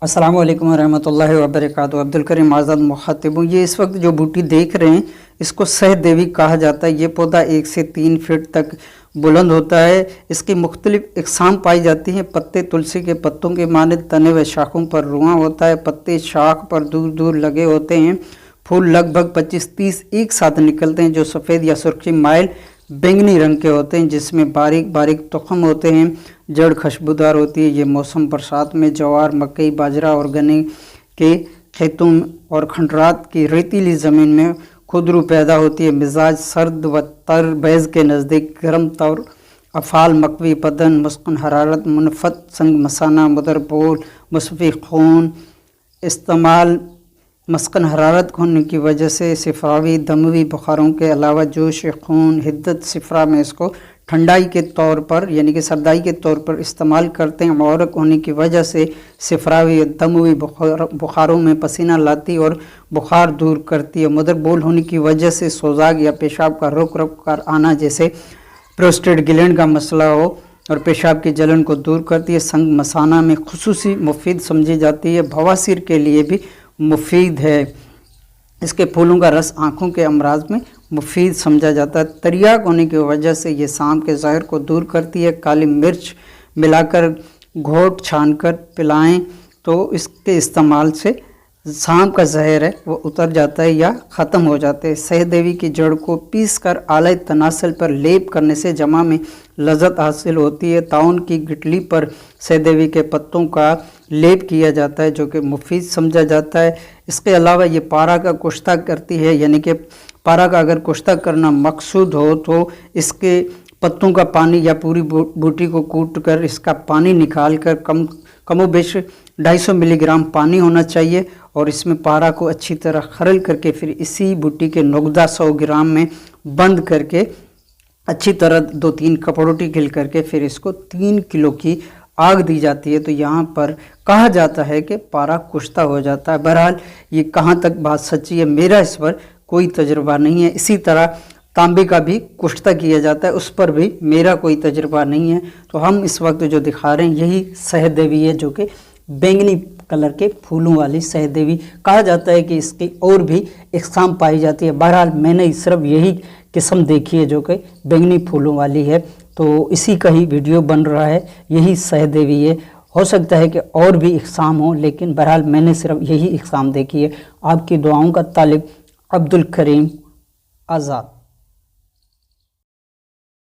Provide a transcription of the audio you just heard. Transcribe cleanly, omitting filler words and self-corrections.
अस्सलाम वालेकुम रहमतुल्लाहि व बरकातहू। अब्दुल करीम आज़ाद मुखातिब हूँ। ये इस वक्त जो बूटी देख रहे हैं इसको सहदेवी कहा जाता है। ये पौधा 1 से 3 फीट तक बुलंद होता है। इसकी मुख्तलिफ इकसाम पाई जाती हैं। पत्ते तुलसी के पत्तों के मानद, तने व शाखों पर रुआं होता है। पत्ते शाख पर दूर दूर लगे होते हैं। फूल लगभग 25-30 एक साथ निकलते हैं, जो सफ़ेद या सुर्खी माइल बैंगनी रंग के होते हैं, जिसमें बारीक बारीक तुखम होते हैं। जड़ खुशबूदार होती है। ये मौसम बरसात में ज्वार, मकई, बाजरा और गन्ने के खेतों और खंडरात की रेतीली ज़मीन में खुदरू पैदा होती है। मिजाज सर्द व तर बैज़ के नज़दीक गर्म तौर, अफ़ाल, मकवी बदन, मुस्किन हरारत, मुनफ़त, संग मसाना, मुदरपोल, मुसफ़ी खून। इस्तेमाल मस्कन हरारत होने की वजह से सिफरावी दमवी बुखारों के अलावा जोश खून, हिद्दत सिफरा में इसको ठंडाई के तौर पर यानी कि सर्दाई के तौर पर इस्तेमाल करते हैं। मौरक होने की वजह से सिफरावी दमवी बुखारों में पसीना लाती और बुखार दूर करती है। मुदरबोल होने की वजह से सोजाग या पेशाब का रुक रुक कर आना, जैसे प्रोस्टेट ग्लैंड का मसला हो, और पेशाब की जलन को दूर करती है। संग मसाना में खुसूसी मुफीद समझी जाती है। बवासीर के लिए भी मुफीद है। इसके फूलों का रस आँखों के अमराज में मुफीद समझा जाता है। तरियाक होने की वजह से ये सांप के ज़हर को दूर करती है। काली मिर्च मिलाकर घोट छानकर पिलाएं तो इसके इस्तेमाल से सांप का जहर है वो उतर जाता है या ख़त्म हो जाता है। सहदेवी की जड़ को पीस कर आले तनासल पर लेप करने से जमा में लज़्ज़त हासिल होती है। ताउन की गिटली पर सहदेवी के पत्तों का लेप किया जाता है, जो कि मुफीद समझा जाता है। इसके अलावा ये पारा का कुश्ता करती है, यानी कि पारा का अगर कुश्ता करना मकसूद हो तो इसके पत्तों का पानी या पूरी बूटी को कूट कर इसका पानी निकाल कर कमोबेश 250 मिलीग्राम पानी होना चाहिए, और इसमें पारा को अच्छी तरह खरल करके फिर इसी बूटी के नुकदा 100 ग्राम में बंद करके अच्छी तरह 2-3 कपड़ोटी गिल करके फिर इसको 3 किलो की आग दी जाती है। तो यहाँ पर कहा जाता है कि पारा कुश्ता हो जाता है। बहरहाल ये कहाँ तक बात सच्ची है, मेरा इस पर कोई तजुर्बा नहीं है। इसी तरह तांबे का भी कुश्ता किया जाता है, उस पर भी मेरा कोई तजुर्बा नहीं है। तो हम इस वक्त जो दिखा रहे हैं यही सहदेवी है, जो कि बैंगनी कलर के फूलों वाली सहदेवी। कहा जाता है कि इसकी और भी इकसाम पाई जाती है। बहरहाल मैंने सिर्फ यही किस्म देखी है जो कि बैंगनी फूलों वाली है, तो इसी का ही वीडियो बन रहा है। यही सहदेवी है। हो सकता है कि और भी इकसाम हो, लेकिन बहरहाल मैंने सिर्फ यही इकसाम देखी है। आपकी दुआओं का तालिब अब्दुल करीम आज़ाद।